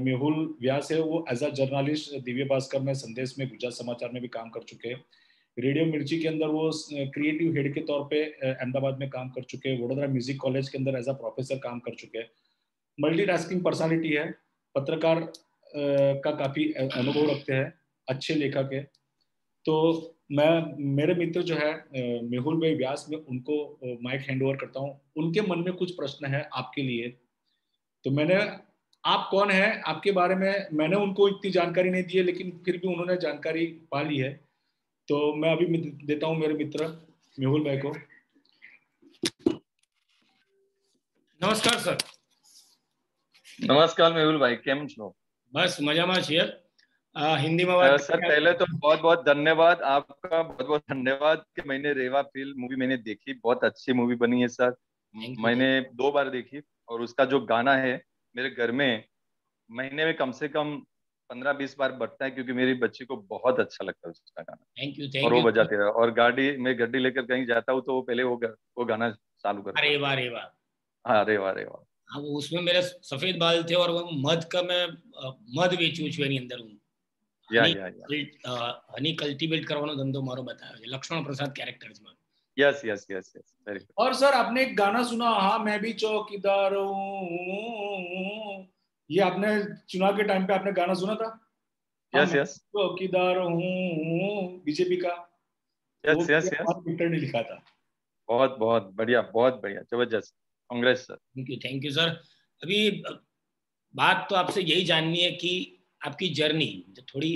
मेहुल व्यास है, वो as a journalist Divya Bhaskar में, संदेश में, गुजरात समाचार में भी काम कर चुके हैं। रेडियो मिर्ची के अंदर वो क्रिएटिव हेड के तौर पे अहमदाबाद में काम कर चुके हैं। वडोदरा म्यूजिक कॉलेज के अंदर एज अ प्रोफेसर काम कर चुके हैं। मल्टीटास्किंग पर्सनालिटी है, पत्रकार का काफी अनुभव रखते हैं, अच्छे लेखक है। तो मैं, मेरे मित्र जो है मेहुल भाई व्यास, में उनको माइक हैंड ओवर करता हूँ। उनके मन में कुछ प्रश्न है आपके लिए। तो मैंने, आप कौन है, आपके बारे में मैंने उनको इतनी जानकारी नहीं दी है, लेकिन फिर भी उन्होंने जानकारी पा ली है। तो मैं अभी देता हूँ मेरे मित्र मेहुल भाई को। नमस्कार सर। नमस्कार मेहुल भाई, केम छो? बस मजाમાં છીએ। हिंदी में बात सर, करें। पहले तो बहुत बहुत धन्यवाद आपका, बहुत बहुत धन्यवाद कि मैंने रेवा फिल्म मूवी मैंने देखी, बहुत अच्छी मूवी बनी है सर। थैंक यू, मैंने 2 बार देखी, और उसका जो गाना है मेरे घर में महीने में कम से कम 15-20 बार बजता है, क्योंकि मेरी बच्ची को बहुत अच्छा लगता है उसका गाना, थैंक यू, और थैंक वो यू। बजाते रहे। और गड्डी लेकर कहीं जाता हूँ तो वो पहले वो गाना चालू कर अरे देते। वाह, अरे वाह। हाँ, अरे वाह, अरे वाह। हाँ, वो उसमें मेरे सफेद बाल थे, और वो मध का मैं મધ વેચું છું એની અંદર હું। હની या હની કલ્ટિવેટ કરવાનો ધંધો મારો બતાવ્યો છે લક્ષ્મણ પ્રસાદ કેરેક્ટર્સમાં। Yes yes yes yes, very good. और सर, आपने एक गाना सुना, हाँ मैं भी चौकीदार हूँ, ये आपने चुनाव के टाइम पे आपने गाना सुना था? हाँ यस मैं यस चौकीदार हूँ, बीजेपी का। वो यस यस यस, विक्टर ने लिखा था। बहुत बहुत बढ़िया, बहुत बढ़िया, जबरदस्त। Congress sir. Thank you sir. अभी बात तो आपसे यही जाननी है कि आपकी जर्नी जो थोड़ी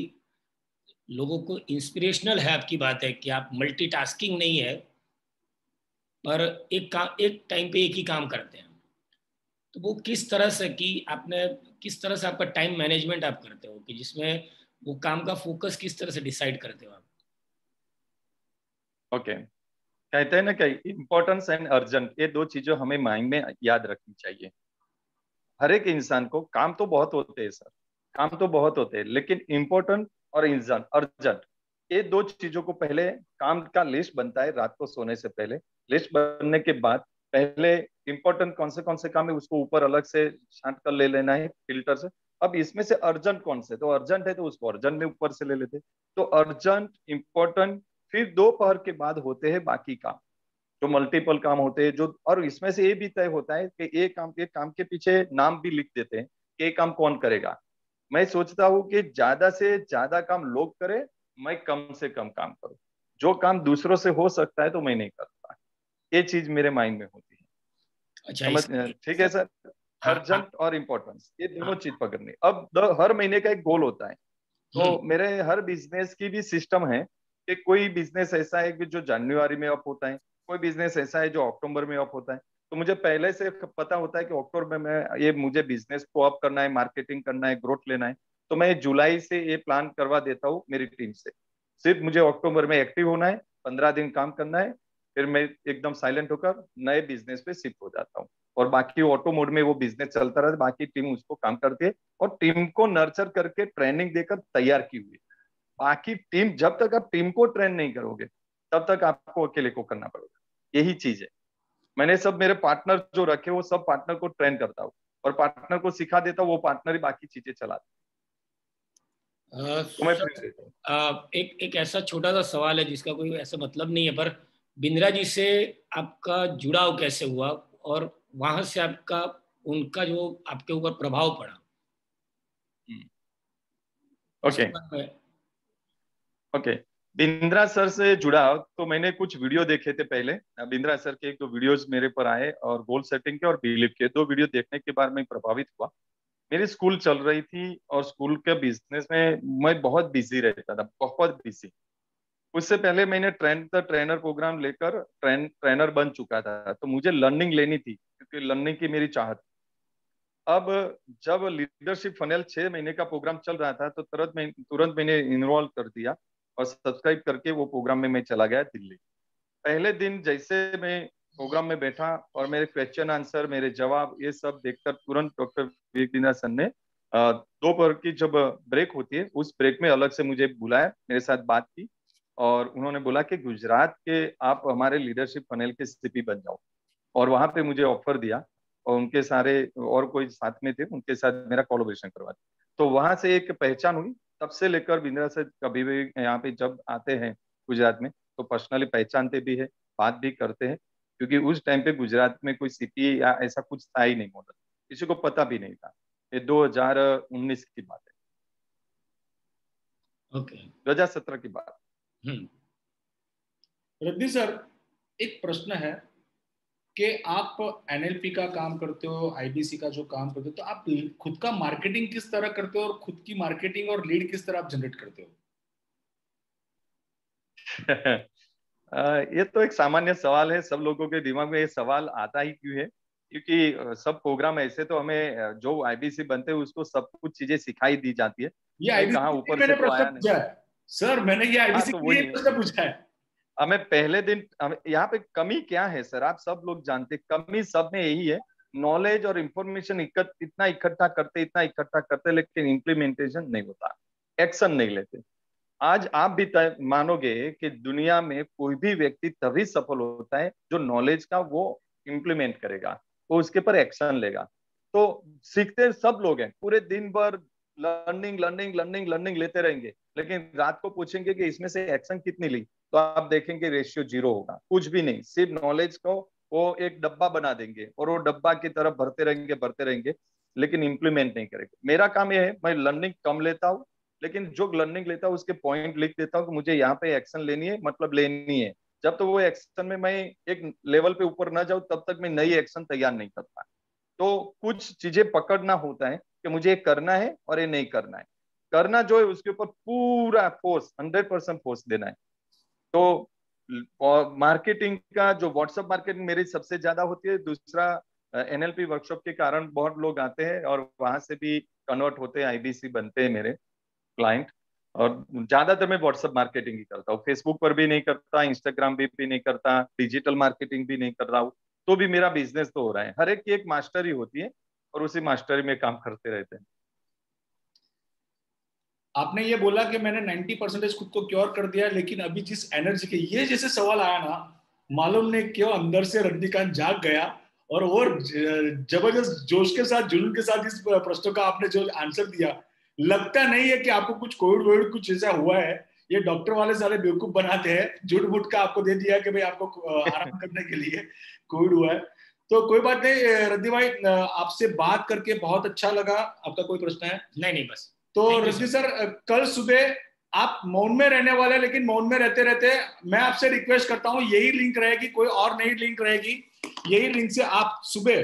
लोगों को इंस्पिरेशनल है, आपकी बात है कि आप मल्टीटास्किंग नहीं है, पर एक टाइम पे एक ही काम करते हैं, तो वो किस तरह से कि आपने किस तरह से आपका टाइम मैनेजमेंट आप करते हो कि जिसमें वो काम का फोकस किस तरह से डिसाइड करते हो आप? ओके, कहते हैं ना कि इम्पोर्टेंस एंड अर्जेंट, ये दो चीजें हमें माइंड में याद रखनी चाहिए। हर एक इंसान को काम तो बहुत होते हैं सर, काम तो बहुत होते हैं, लेकिन इम्पोर्टेंट और अर्जेंट, ये दो चीजों को पहले, काम का लिस्ट बनता है रात को सोने से पहले। लिस्ट बनने के बाद पहले इम्पोर्टेंट कौन से काम है उसको ऊपर अलग से छांट कर ले लेना है फिल्टर से। अब इसमें से अर्जेंट कौन से, तो अर्जेंट है तो उसको अर्जेंट में ऊपर से ले लेते। तो अर्जेंट, इम्पोर्टेंट, फिर दोपहर के बाद होते हैं बाकी काम, जो मल्टीपल काम होते हैं जो, और इसमें से ये भी तय होता है कि एक काम के पीछे नाम भी लिख देते हैं कि ये काम कौन करेगा। मैं सोचता हूँ कि ज्यादा से ज्यादा काम लोग करें, मैं कम से कम काम करूँ। जो काम दूसरों से हो सकता है तो मैं नहीं करता, ये चीज मेरे माइंड में होती है। अच्छा, समझ, ठीक है सर। हाँ हाँ। अर्जेंट और इम्पोर्टेंस, ये दोनों हाँ चीज पकड़नी। अब हर महीने का एक गोल होता है। तो मेरे हर बिजनेस की भी सिस्टम है कि कोई बिजनेस ऐसा है कि जो जनवरी में अप होता है, कोई बिजनेस ऐसा है जो अक्टूबर में अप होता है। तो मुझे पहले से पता होता है कि अक्टूबर में मैं ये मुझे बिजनेस को अप करना है, मार्केटिंग करना है, ग्रोथ लेना है। तो मैं जुलाई से ये प्लान करवा देता हूँ मेरी टीम से। सिर्फ मुझे अक्टूबर में एक्टिव होना है, 15 दिन काम करना है, फिर मैं एकदम साइलेंट होकर नए बिजनेस पे शिफ्ट हो जाता हूँ। और बाकी ऑटो मोड में वो बिजनेस चलता रहता है, बाकी टीम उसको काम करती है। और टीम को नर्चर करके ट्रेनिंग देकर तैयार की हुई। बाकी टीम, जब तक आप टीम को ट्रेन नहीं करोगे तब तक आपको अकेले को करना पड़ेगा। यही चीज है। मैंने सब मेरे पार्टनर जो रखे वो सब पार्टनर को ट्रेन करता हूँ, और पार्टनर को सिखा देता हूँ, वो पार्टनर ही बाकी चीजें चलाते हैं। तो मैं फ्री रहता हूँ। एक ऐसा छोटा सा सवाल है जिसका कोई ऐसा मतलब नहीं है, पर बिंद्रा जी से आपका जुड़ाव कैसे हुआ और वहां से आपका उनका जो आपके ऊपर प्रभाव पड़ा ओके उसके बारे में? ओके, बिंद्रा सर से जुड़ा तो मैंने कुछ वीडियो देखे थे पहले। बिंद्रा सर के एक दो वीडियोस मेरे पर आए, और गोल सेटिंग के और बिलीव के दो वीडियो देखने के बाद मैं प्रभावित हुआ। मेरी स्कूल चल रही थी और स्कूल के बिजनेस में मैं बहुत बिजी रहता था, बहुत बिजी। उससे पहले मैंने ट्रेनर प्रोग्राम लेकर ट्रेनर बन चुका था, तो मुझे लर्निंग लेनी थी क्योंकि लर्निंग की मेरी चाहत। अब जब लीडरशिप फनेल 6 महीने का प्रोग्राम चल रहा था, तो तुरंत मैंने इन्वॉल्व कर दिया और सब्सक्राइब करके वो प्रोग्राम में मैं चला गया दिल्ली। पहले दिन जैसे मैं प्रोग्राम में बैठा और मेरे क्वेश्चन आंसर, मेरे जवाब, ये सब देखकर तुरंत डॉक्टर विवेक सर ने दोपहर की जब ब्रेक होती है उस ब्रेक में अलग से मुझे बुलाया, मेरे साथ बात की, और उन्होंने बोला कि गुजरात के आप हमारे लीडरशिप फनेल के सीपी बन जाओ। और वहां पे मुझे ऑफर दिया, और उनके सारे और कोई साथ में थे उनके साथ मेरा कोलैबोरेशन करवा दिया। तो वहां से एक पहचान हुई। तब से लेकर बिंद्रा से कभी भी यहाँ पे जब आते हैं गुजरात में तो पर्सनली पहचानते भी है, बात भी करते हैं, क्योंकि उस टाइम पे गुजरात में कोई सीपी या ऐसा कुछ था ही नहीं मॉडल, किसी को पता भी नहीं था। ये 2019 की बात है, ओके। 2017 की बात। रद्दी सर, एक प्रश्न है कि आप एनएलपी का काम करते हो, आईबीसी का जो काम करते हो, तो आप खुद का मार्केटिंग किस तरह करते हो और खुद की मार्केटिंग और लीड किस तरह आप जनरेट करते हो? ये तो एक सामान्य सवाल है, सब लोगों के दिमाग में ये सवाल आता ही क्यों है, क्योंकि सब प्रोग्राम ऐसे तो हमें जो आईबीसी बनते हैं उसको सब कुछ चीजें सिखाई दी जाती है। ये मैं आईबीसी कहाँ के लिए ऊपर से मैंने तो प्रश्न आया नहीं। पूछा है सर, मैंने ये हाँ आईबीसी तो के लिए वही है, प्रश्न पूछा है। हमें पहले दिन यहाँ पे कमी क्या है सर, आप सब लोग जानते, कमी सब में यही है। नॉलेज और इंफॉर्मेशन इतना इकट्ठा करते लेकिन इम्प्लीमेंटेशन नहीं होता, एक्शन नहीं लेते। आज आप भी मानोगे कि दुनिया में कोई भी व्यक्ति तभी सफल होता है जो नॉलेज का वो इम्प्लीमेंट करेगा, वो उसके पर एक्शन लेगा। तो सीखते सब लोग हैं, पूरे दिन भर लर्निंग लर्निंग लर्निंग लर्निंग लेते रहेंगे, लेकिन रात को पूछेंगे कि इसमें से एक्शन कितनी ली, तो आप देखेंगे रेशियो 0 होगा, कुछ भी नहीं। सिर्फ नॉलेज को वो एक डब्बा बना देंगे और वो डब्बा की तरफ भरते रहेंगे, लेकिन इंप्लीमेंट नहीं करेंगे। मेरा काम यह है, मैं लर्निंग कम लेता हूँ, लेकिन जो लर्निंग लेता हूँ उसके पॉइंट लिख देता हूँ कि मुझे यहाँ पे एक्शन लेनी है, मतलब लेनी है। जब तो वो एक्शन में मैं एक लेवल पे ऊपर ना जाऊं तब तक मैं नई एक्शन तैयार नहीं करता। तो कुछ चीजें पकड़ना होता है कि मुझे ये करना है और ये नहीं करना है। करना जो है उसके ऊपर पूरा फोर्स, 100% फोर्स देना है। तो मार्केटिंग का जो व्हाट्सएप मार्केटिंग मेरी सबसे ज्यादा होती है। दूसरा एनएलपी वर्कशॉप के कारण बहुत लोग आते हैं और वहां से भी कन्वर्ट होते हैं, आईबीसी बनते हैं मेरे क्लाइंट। और ज्यादातर मैं व्हाट्सएप मार्केटिंग ही करता हूँ, फेसबुक पर भी नहीं करता, इंस्टाग्राम भी नहीं करता, डिजिटल मार्केटिंग भी नहीं कर रहा हूँ। तो भी मेरा बिजनेस तो हो रहा है। हर एक की एक मास्टरी होती है और उसी मास्टरी में काम करते रहते हैं। आपने ये बोला कि मैंने 90% खुद को क्योर कर दिया, लेकिन अभी जिस एनर्जी के ये जैसे सवाल आया ना, मालूम नहीं क्यों अंदर से रजनीकांत जाग गया और वो जबरदस्त जोश के साथ, जुनून के साथ इस प्रश्नों का आपने जो आंसर दिया, लगता नहीं है कि आपको कुछ कोविड वोविड कुछ ऐसा हुआ है। ये डॉक्टर वाले सारे बेवकूफ बनाते हैं, झूठ मूठ का आपको दे दिया कि भाई आपको आराम करने के लिए कोविड हुआ है। तो कोई बात नहीं रजनी भाई, आपसे बात करके बहुत अच्छा लगा। आपका कोई प्रश्न है? नहीं नहीं, बस तो thank you Rajni sir. Sir, कल सुबह आप मौन में रहने वाले हैं, लेकिन मौन में रहते रहते मैं आपसे रिक्वेस्ट करता हूं, यही लिंक रहेगी, कोई और नई लिंक रहेगी, यही लिंक से आप सुबह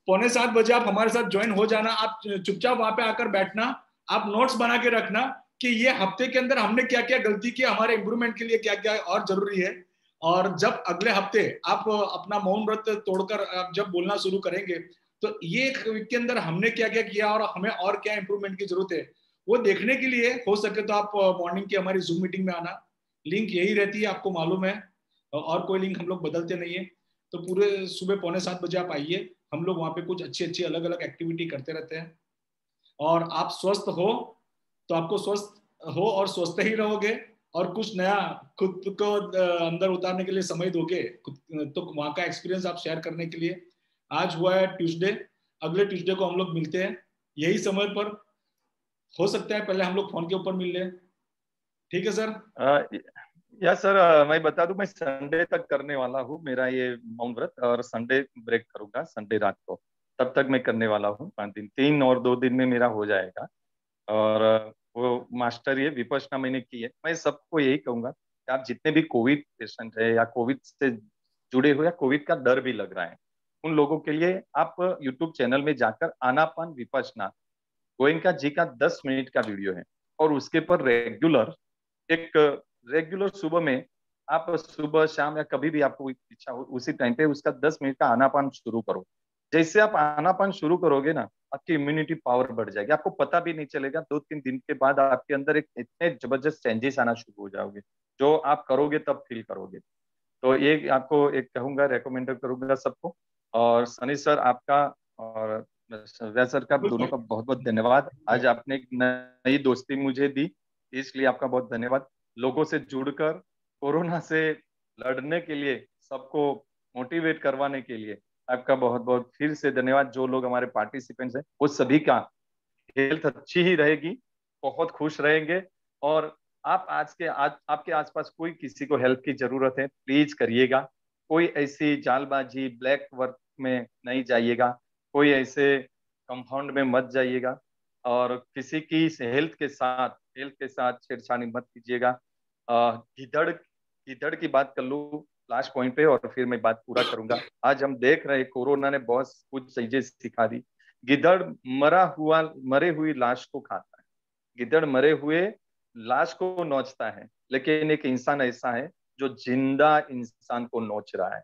6:45 आप हमारे साथ ज्वाइन हो जाना। आप चुपचाप वहां पे आकर बैठना, आप नोट्स बना के रखना कि ये हफ्ते के अंदर हमने क्या क्या गलती की, हमारे इंप्रूवमेंट के लिए क्या क्या और जरूरी है। और जब अगले हफ्ते आप अपना मौन व्रत तोड़कर आप जब बोलना शुरू करेंगे, तो ये वीक के अंदर हमने क्या क्या किया और हमें और क्या इंप्रूवमेंट की जरूरत है, वो देखने के लिए हो सके तो आप मॉर्निंग की हमारी जूम मीटिंग में आना। लिंक यही रहती है, आपको मालूम है, और कोई लिंक हम लोग बदलते नहीं है। तो पूरे सुबह 6:45 आप आइए, हम लोग वहाँ पे कुछ अच्छी अच्छी अलग अलग एक्टिविटी करते रहते हैं। और आप स्वस्थ हो तो आपको स्वस्थ हो और स्वस्थ ही रहोगे, और कुछ नया खुद को अंदर उतारने के लिए समय दोगे तो वहाँ का एक्सपीरियंस आप शेयर करने के लिए। आज हुआ है ट्यूसडे, अगले ट्यूसडे को हम लोग मिलते हैं यही समय पर। हो सकता है पहले हम लोग फोन के ऊपर मिल लें, ठीक है सर? या सर, मैं बता दूं, मैं संडे तक करने वाला हूँ मेरा ये मौन व्रत, और संडे ब्रेक करूंगा, संडे रात को। तब तक मैं करने वाला हूँ 5 दिन, 3 और 2 दिन में मेरा हो जाएगा। और वो मास्टर ये विपश्यना मैंने की है। मैं सबको यही कहूंगा कि आप जितने भी कोविड पेशेंट है या कोविड से जुड़े हो या कोविड का डर भी लग रहा है, उन लोगों के लिए आप यूट्यूब चैनल में जाकर आनापान विपश्यना गोयनका जी का 10 मिनट का वीडियो है, और उसके पर रेगुलर सुबह में आप सुबह शाम या कभी भी आपको इच्छा हो उसी टाइम पे उसका 10 मिनट का आनापान शुरू करो। जैसे आप आनापान शुरू करोगे ना, आपकी इम्यूनिटी पावर बढ़ जाएगी, आपको पता भी नहीं चलेगा। 2-3 दिन के बाद आपके अंदर एक इतने जबरदस्त चेंजेस आना शुरू हो जाओगे, जो आप करोगे तब फील करोगे। तो ये आपको एक कहूंगा, रेकमेंड करूंगा सबको। और सनी सर आपका और व्यास सर का, दोनों का बहुत बहुत धन्यवाद। आज आपने एक नई दोस्ती मुझे दी, इसलिए आपका बहुत धन्यवाद। लोगों से जुड़कर कोरोना से लड़ने के लिए, सबको मोटिवेट करवाने के लिए आपका बहुत बहुत फिर से धन्यवाद। जो लोग हमारे पार्टिसिपेंट्स हैं वो सभी का हेल्थ अच्छी ही रहेगी, बहुत खुश रहेंगे। और आप आपके आसपास कोई किसी को हेल्प की जरूरत है, प्लीज करिएगा। कोई ऐसी जालबाजी ब्लैक वर्क में नहीं जाइएगा, कोई ऐसे कंपाउंड में मत जाइएगा, और किसी की हेल्थ के साथ छेड़छाड़ी मत कीजिएगा। गिदड़ गिदड़ की बात कर लूं लास्ट पॉइंट पे, और फिर मैं बात पूरा करूंगा। आज हम देख रहे हैं कोरोना ने बहुत कुछ चीजें सिखा दी। गिदड़ मरे हुई लाश को खाता है, गिदड़ मरे हुए लाश को नोचता है, लेकिन एक इंसान ऐसा है जो जिंदा इंसान को नोच रहा है,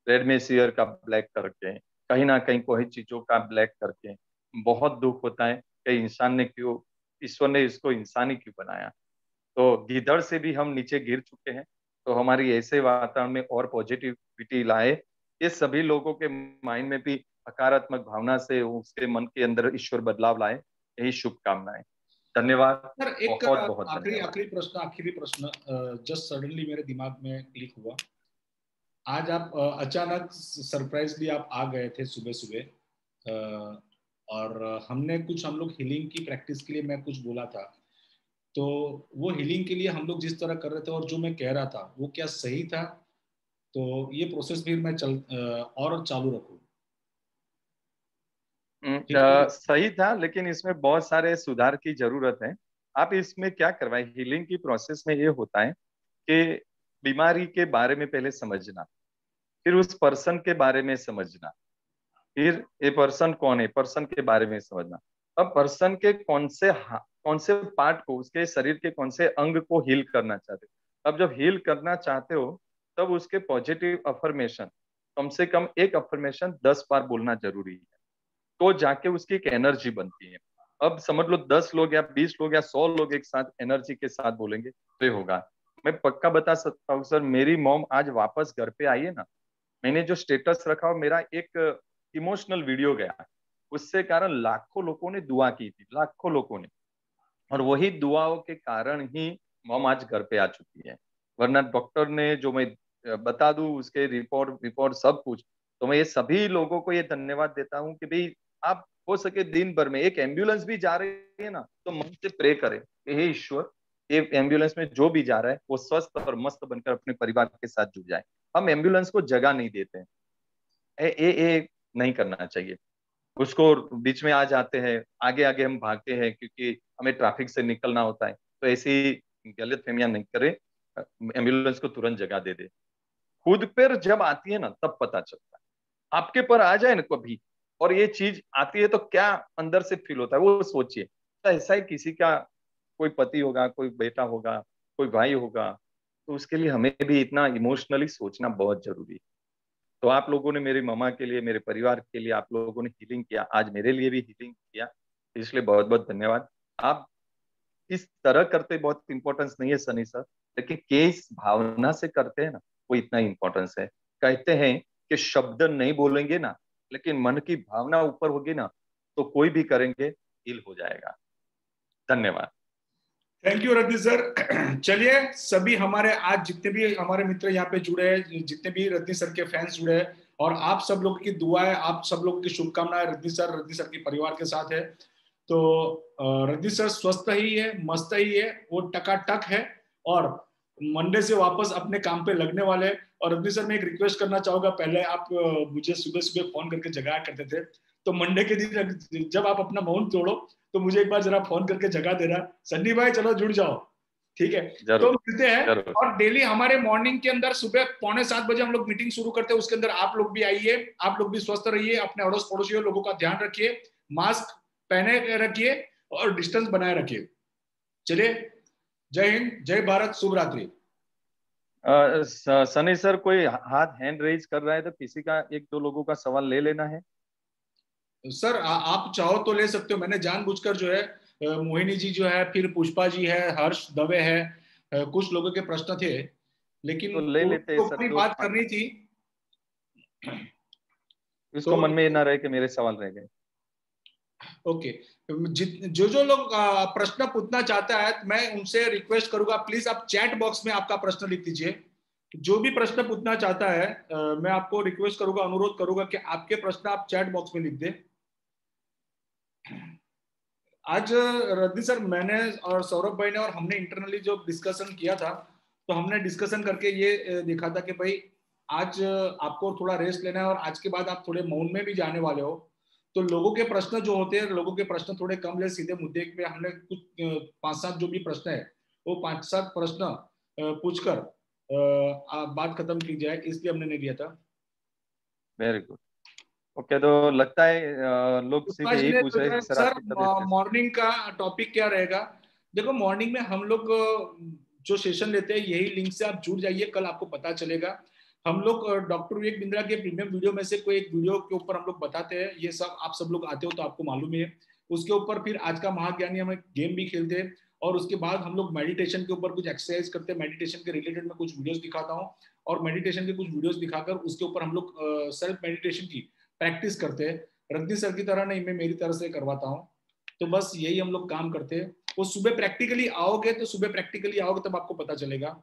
रेडमेशियर का ब्लैक करके, कहीं ना कहीं कोई चीजों का ब्लैक करके। बहुत दुख होता है कि इंसान ने क्यों, ईश्वर ने इसको इंसान ही क्यों बनाया। तो गिदड़ से भी हम नीचे गिर चुके हैं। तो हमारी ऐसे वातावरण में और पॉजिटिविटी लाए, ये सभी लोगों के माइंड में भी सकारात्मक भावना से उसके मन के अंदर ईश्वर बदलाव लाए, यही शुभकामनाएं। धन्यवाद, सर एक बहुत बहुत आखिरी धन्यवाद। आखिरी प्रश्न जस्ट सडनली मेरे दिमाग में क्लिक हुआ। आज आप अचानक सरप्राइजली आप आ गए थे सुबह सुबह, और हमने कुछ, हम लोग हीलिंग की प्रैक्टिस के लिए मैं कुछ बोला था, तो वो हीलिंग के लिए हम लोग जिस तरह कर रहे थे और जो मैं कह रहा था वो क्या सही था? तो ये प्रोसेस फिर मैं और चालू रखूं? ठीक है। सही था, लेकिन इसमें बहुत सारे सुधार की जरूरत है। आप इसमें क्या करवाएं, हीलिंग की प्रोसेस में ये होता है कि बीमारी के बारे में पहले समझना, फिर उस पर्सन के बारे में समझना, फिर ये पर्सन कौन है, पर्सन के बारे में समझना। अब पर्सन के कौन से पार्ट को, उसके शरीर के कौन से अंग को हील करना चाहते हो। अब जब हील करना चाहते हो तब उसके पॉजिटिव अफर्मेशन, कम से कम एक अफर्मेशन 10 बार बोलना जरूरी है, तो जाके उसकी एक एनर्जी बनती है। अब समझ लो 10 लोग या 20 लोग या 100 लोग एक साथ एनर्जी के साथ बोलेंगे तो ये होगा। मैं पक्का बता सकता हूँ सर, मेरी मॉम आज वापस घर पे आई है ना, मैंने जो स्टेटस रखा, मेरा एक इमोशनल वीडियो गया, उससे कारण लाखों लोगों ने दुआ की थी, लाखों लोगों ने, और वही दुआओं के कारण ही मॉम आज घर पे आ चुकी है। वरना डॉक्टर ने जो मैं बता दूं उसके रिपोर्ट रिपोर्ट सब कुछ, तो मैं ये सभी लोगों को ये धन्यवाद देता हूँ कि भाई आप हो सके दिन भर में एक एम्बुलेंस भी जा रही है ना, तो मन से प्रे करें कि हे ईश्वर, ये एम्बुलेंस में जो भी जा रहा है वो स्वस्थ और मस्त बनकर अपने परिवार के साथ जुड़ जाए। हम एम्बुलेंस को जगह नहीं देते हैं, ये नहीं करना चाहिए। उसको बीच में आ जाते हैं, आगे आगे हम भागते हैं क्योंकि हमें ट्रैफिक से निकलना होता है, तो ऐसी गलत फहमियां नहीं करें, एम्बुलेंस को तुरंत जगह दे दे। खुद पर जब आती है ना तब पता चलता है, आपके पर आ जाए ना कभी और ये चीज आती है तो क्या अंदर से फील होता है वो सोचिए। तो ऐसा ही किसी का कोई पति होगा, कोई बेटा होगा, कोई भाई होगा, तो उसके लिए हमें भी इतना इमोशनली सोचना बहुत जरूरी है। तो आप लोगों ने मेरी मम्मा के लिए, मेरे परिवार के लिए आप लोगों ने हीलिंग किया, आज मेरे लिए भी हीलिंग किया, इसलिए बहुत बहुत धन्यवाद। आप किस तरह करते बहुत इंपॉर्टेंस नहीं है सनी सर, लेकिन किस भावना से करते हैं ना वो इतना इंपॉर्टेंस है। कहते हैं कि शब्द नहीं बोलेंगे ना, लेकिन मन की भावना ऊपर होगी ना, तो कोई भी करेंगे हील हो जाएगा। धन्यवाद। Thank you Rajni sir. चलिए सभी हमारे आज जितने भी हमारे मित्र यहाँ पे जुड़े हैं, जितने भी रजनी सर के फैंस जुड़े हैं, और आप सब लोगों की दुआएं, आप सब लोगों की शुभकामनाएं रजनी सर के परिवार के साथ है। तो रजनी सर स्वस्थ ही है, मस्त ही है, वो टकाटक है, और मंडे से वापस अपने काम पे लगने वाले हैं। और रजनी सर मैं एक रिक्वेस्ट करना चाहूंगा, पहले आप मुझे सुबह सुबह फोन करके जगाया करते थे, तो मंडे के दिन जब आप अपना मौन तोड़ो तो मुझे एक बार जरा फोन करके जगा देना, सन्नी भाई चलो जुड़ जाओ, ठीक है? तो मिलते हैं। और डेली हमारे मॉर्निंग के अंदर सुबह 6:45 हम लोग मीटिंग शुरू करते हैं, उसके अंदर आप लोग भी आइए, आप लोग भी स्वस्थ रहिए, अपने अड़ोस पड़ोसियों लोगों का ध्यान रखिए, मास्क पहने रखिए और डिस्टेंस बनाए रखिए। चलिए, जय हिंद, जय भारत, शुभ रात्रि। सनी सर कोई हाथ हैंड रेज कर रहा है तो किसी का, एक दो लोगों का सवाल ले लेना है। सर आप चाहो तो ले सकते हो, मैंने जानबूझकर जो है मोहिनी जी जो है, फिर पुष्पा जी है, हर्ष दवे है, कुछ लोगों के प्रश्न थे, लेकिन तो ले लेते हैं सर, ऊपरी बात करनी थी, इसको तो मन में ना रहे कि मेरे सवाल रह गए। ओके। जो लोग प्रश्न पूछना चाहता है, मैं उनसे रिक्वेस्ट करूंगा, प्लीज आप चैट बॉक्स में आपका प्रश्न लिख दीजिए। जो भी प्रश्न पूछना चाहता है, मैं आपको रिक्वेस्ट करूंगा, अनुरोध करूंगा कि आपके प्रश्न आप चैट बॉक्स में लिख दें। आज रजनी सर, मैंने और सौरभ भाई ने और हमने इंटरनली जो डिस्कशन किया था, तो हमने डिस्कशन करके ये देखा था कि भाई आज आपको थोड़ा रेस्ट लेना है, और आज के बाद आप थोड़े मौन में भी जाने वाले हो, तो लोगों के प्रश्न जो होते हैं, लोगों के प्रश्न थोड़े कम ले, सीधे मुद्दे पे हमने कुछ 5-7 जो भी प्रश्न है वो 5-7 प्रश्न पूछकर बात खत्म की जाए, इसलिए हमने नहीं लिया था। Very good. ओके, तो लगता है लोग सिर्फ यही पूछ रहे हैं सर सर आपकी तबीयत कैसी। मॉर्निंग का टॉपिक क्या रहेगा? देखो, मॉर्निंग में हम लोग जो सेशन लेते हैं, यही लिंक से आप जुड़ जाइए, कल आपको पता चलेगा। हम लोग डॉक्टर विवेक बिंद्रा के प्रीमियम वीडियो में से कोई एक वीडियो के ऊपर हम लोग बताते हैं, ये सब आप सब लोग आते हो तो आपको मालूम ही है। उसके ऊपर फिर आज का महाज्ञानी हम गेम भी खेलते हैं, और उसके बाद हम लोग मेडिटेशन के ऊपर कुछ एक्सरसाइज करते हैं, मेडिटेशन के रिलेटेड में कुछ वीडियोस दिखाता हूँ, और मेडिटेशन के कुछ वीडियोस दिखाकर उसके ऊपर हम लोग सेल्फ मेडिटेशन की प्रैक्टिस करते हैं। रजनी सर की तरह नहीं, मैं मेरी तरह से करवाता हूँ। तो बस यही हम लोग काम करते हैं। वो सुबह प्रैक्टिकली आओगे तो सुबह प्रैक्टिकली आओगे तब आपको पता चलेगा।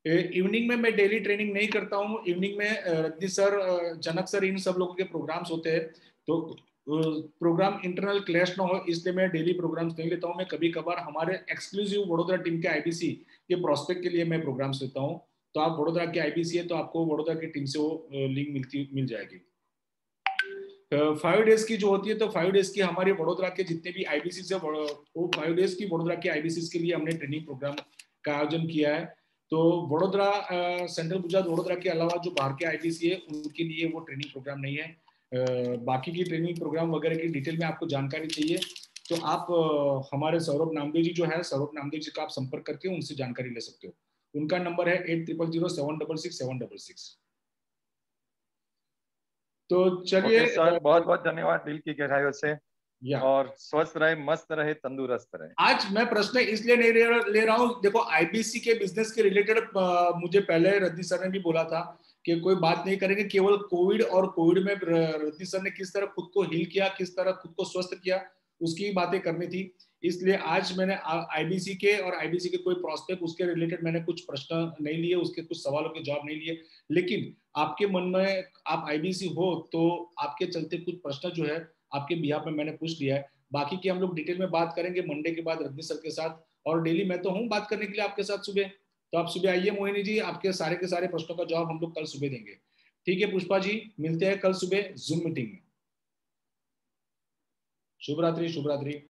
इवनिंग में मैं डेली ट्रेनिंग नहीं करता हूँ। इवनिंग में रजनी सर, जनक सर, इन सब लोगों के प्रोग्राम्स होते हैं, तो प्रोग्राम इंटरनल क्लैश ना हो, इसलिए मैं डेली प्रोग्राम्स नहीं लेता हूँ। मैं कभी कभार हमारे एक्सक्लूसिव वडोदरा टीम के आईबीसी के प्रोस्पेक्ट के लिए मैं प्रोग्राम्स लेता हूँ। तो आप वडोदरा के आईबीसी है तो आपको वडोदरा की टीम से वो लिंक मिल जाएगी। 5 डेज की जो होती है, तो 5 डेज की हमारे वडोदरा के जितने भी आईबीसी है, वो 5 डेज की वडोदरा के आईबीसी के लिए हमने ट्रेनिंग प्रोग्राम का आयोजन किया है। तो वडोदरा, सेंट्रल गुजरात वडोदरा के अलावा जो बाहर के आईबीसी है उनके लिए वो ट्रेनिंग प्रोग्राम नहीं है। बाकी की ट्रेनिंग प्रोग्राम वगैरह की डिटेल में आपको जानकारी चाहिए तो आप हमारे सौरभ नामदेव जी जो है, सौरभ नामदेव जी का आप संपर्क करके उनसे जानकारी ले सकते हो। उनका नंबर है 800766 तो चलिए। ओके सर, बहुत बहुत धन्यवाद दिल की गहराइयों से। या और स्वस्थ रहे, मस्त रहे, तंदुरुस्त रहे। आज मैं प्रश्न इसलिए नहीं ले रहा हूँ, देखो आईबीसी के बिजनेस के रिलेटेड मुझे पहले रद्दी सर ने भी बोला था कि कोई बात नहीं करेंगे, केवल कोविड और कोविड में रद्दी सर ने किस तरह खुद को हील किया, किस तरह खुद को स्वस्थ किया, उसकी बातें करनी थी। इसलिए आज मैंने आईबीसी के और आईबीसी के कोई प्रोस्पेक्ट उसके रिलेटेड मैंने कुछ प्रश्न नहीं लिए, उसके कुछ सवालों के जवाब नहीं लिए। लेकिन आपके मन में आप आईबीसी हो तो आपके चलते कुछ प्रश्न जो है आपके बिहाफ में मैंने पूछ लिया है। बाकी की हम लोग डिटेल में बात करेंगे मंडे के बाद रजनी सर के साथ, और डेली मैं तो हूँ बात करने के लिए आपके साथ सुबह। तो आप सुबह आइए मोहिनी जी, आपके सारे के सारे प्रश्नों का जवाब हम लोग कल सुबह देंगे। ठीक है पुष्पा जी, मिलते हैं कल सुबह जूम मीटिंग में। शुभ रात्रि, शुभ रात्रि।